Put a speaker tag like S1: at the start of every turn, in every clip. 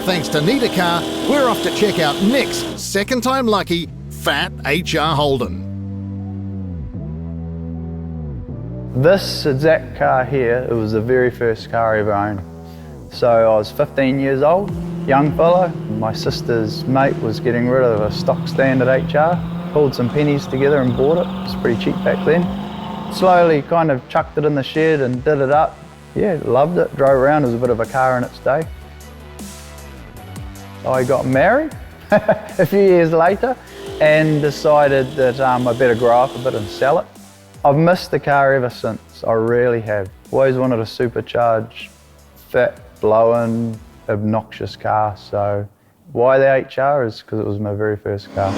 S1: thanks to Need a Car, we're off to check out Nick's second time lucky Fat HR Holden.
S2: This exact car here, it was the very first car I ever owned. So I was 15 years old, young fellow. My sister's mate was getting rid of a stock standard HR, pulled some pennies together and bought it. It was pretty cheap back then. Slowly kind of chucked it in the shed and did it up. Yeah, loved it, drove around, it was a bit of a car in its day. I got married a few years later and decided that I better grow up a bit and sell it. I've missed the car ever since, I really have. Always wanted a supercharged, fat, blowing, obnoxious car. So why the HR is because it was my very first car.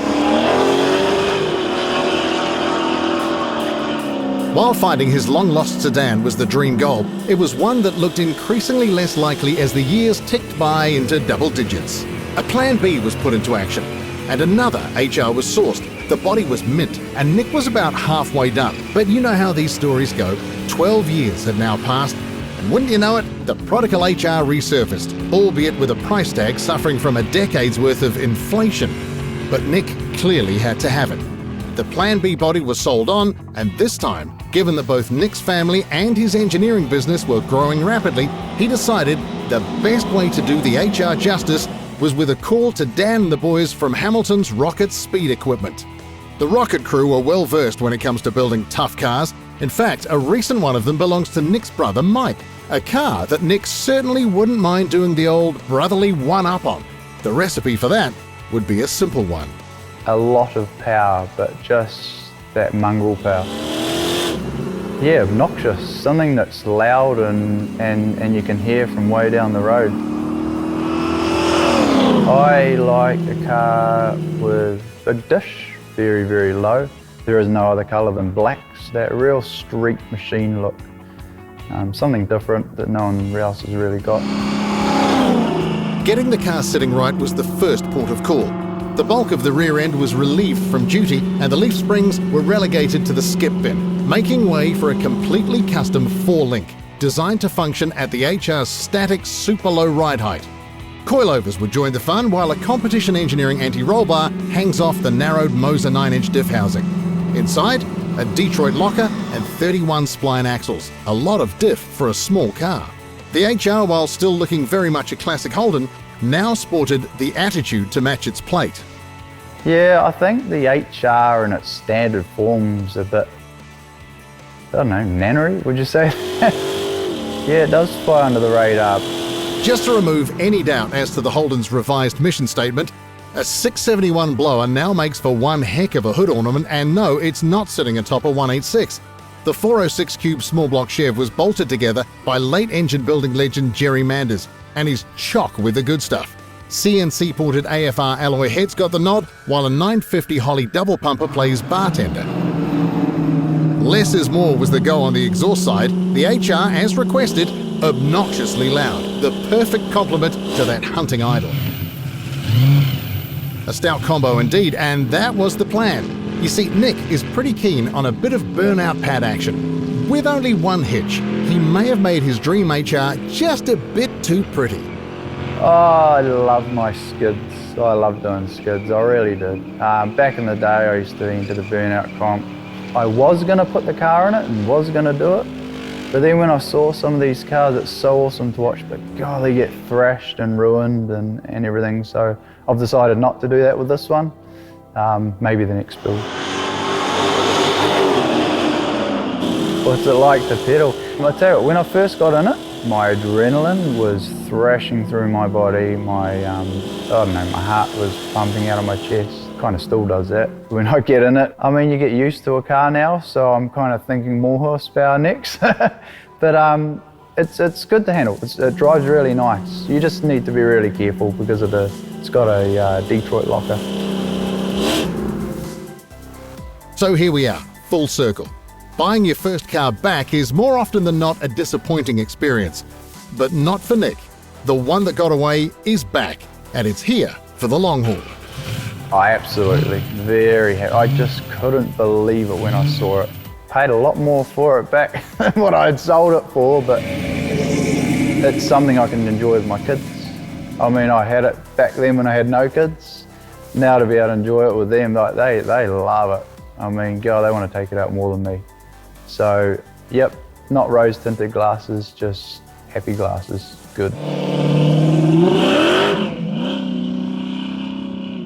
S1: While finding his long-lost sedan was the dream goal, it was one that looked increasingly less likely as the years ticked by into double digits. A plan B was put into action, and another HR was sourced. The body was mint, and Nick was about halfway done. But you know how these stories go. 12 years had now passed, and wouldn't you know it, the prodigal HR resurfaced, albeit with a price tag suffering from a decade's worth of inflation. But Nick clearly had to have it. The Plan B body was sold on, and this time, given that both Nick's family and his engineering business were growing rapidly, he decided the best way to do the HR justice was with a call to Dan and the boys from Hamilton's Rocket Speed Equipment. The Rocket crew are well versed when it comes to building tough cars. In fact, a recent one of them belongs to Nick's brother Mike, a car that Nick certainly wouldn't mind doing the old brotherly one-up on. The recipe for that would be a simple one.
S2: A lot of power, but just that mongrel power. Yeah, obnoxious, something that's loud and you can hear from way down the road. I like a car with big dish, very, very low. There is no other colour than blacks, that real street machine look. Something different that no one else has really got.
S1: Getting the car sitting right was the first port of call. The bulk of the rear end was relieved from duty and the leaf springs were relegated to the skip bin, making way for a completely custom 4-link, designed to function at the HR's static super low ride height. Coilovers would join the fun while a competition engineering anti-roll bar hangs off the narrowed Moser 9-inch diff housing. Inside, a Detroit locker and 31 spline axles, a lot of diff for a small car. The HR, while still looking very much a classic Holden, now sported the attitude to match its plate.
S2: Yeah, I think the HR in its standard form's a bit, I don't know, nannery, would you say? Yeah, it does fly under the radar.
S1: Just to remove any doubt as to the Holden's revised mission statement, a 671 blower now makes for one heck of a hood ornament, and no, it's not sitting atop a 186. The 406 cube small block Chev was bolted together by late engine building legend Jerry Manders, and is chock with the good stuff. CNC ported AFR alloy heads got the nod, while a 950 Holly double pumper plays bartender. Less is more was the go on the exhaust side, the HR, as requested, obnoxiously loud, the perfect complement to that hunting idol. A stout combo indeed, and that was the plan. You see, Nick is pretty keen on a bit of burnout pad action. With only one hitch, he may have made his dream HR just a bit too pretty.
S2: Oh, I love my skids. I love doing skids, I really did. Back in the day, I used to enter the burnout comp. I was going to put the car in it and was going to do it, but then when I saw some of these cars, it's so awesome to watch, but God, they get thrashed and ruined and everything, so I've decided not to do that with this one. Maybe the next build. What's it like to pedal? I tell you what, when I first got in it, my adrenaline was thrashing through my body. My, my heart was pumping out of my chest. Kind of still does that. When I get in it, I mean, you get used to a car now, so I'm kind of thinking more horsepower next. But it's good to handle. It drives really nice. You just need to be really careful because of it's got a Detroit locker.
S1: So here we are, full circle. Buying your first car back is more often than not a disappointing experience. But not for Nick. The one that got away is back, and it's here for the long haul.
S2: I absolutely, very happy. I just couldn't believe it when I saw it. Paid a lot more for it back than what I had sold it for, but it's something I can enjoy with my kids. I mean, I had it back then when I had no kids. Now to be able to enjoy it with them, like they love it. I mean, God, they want to take it out more than me. So, yep, not rose tinted glasses, just happy glasses, good.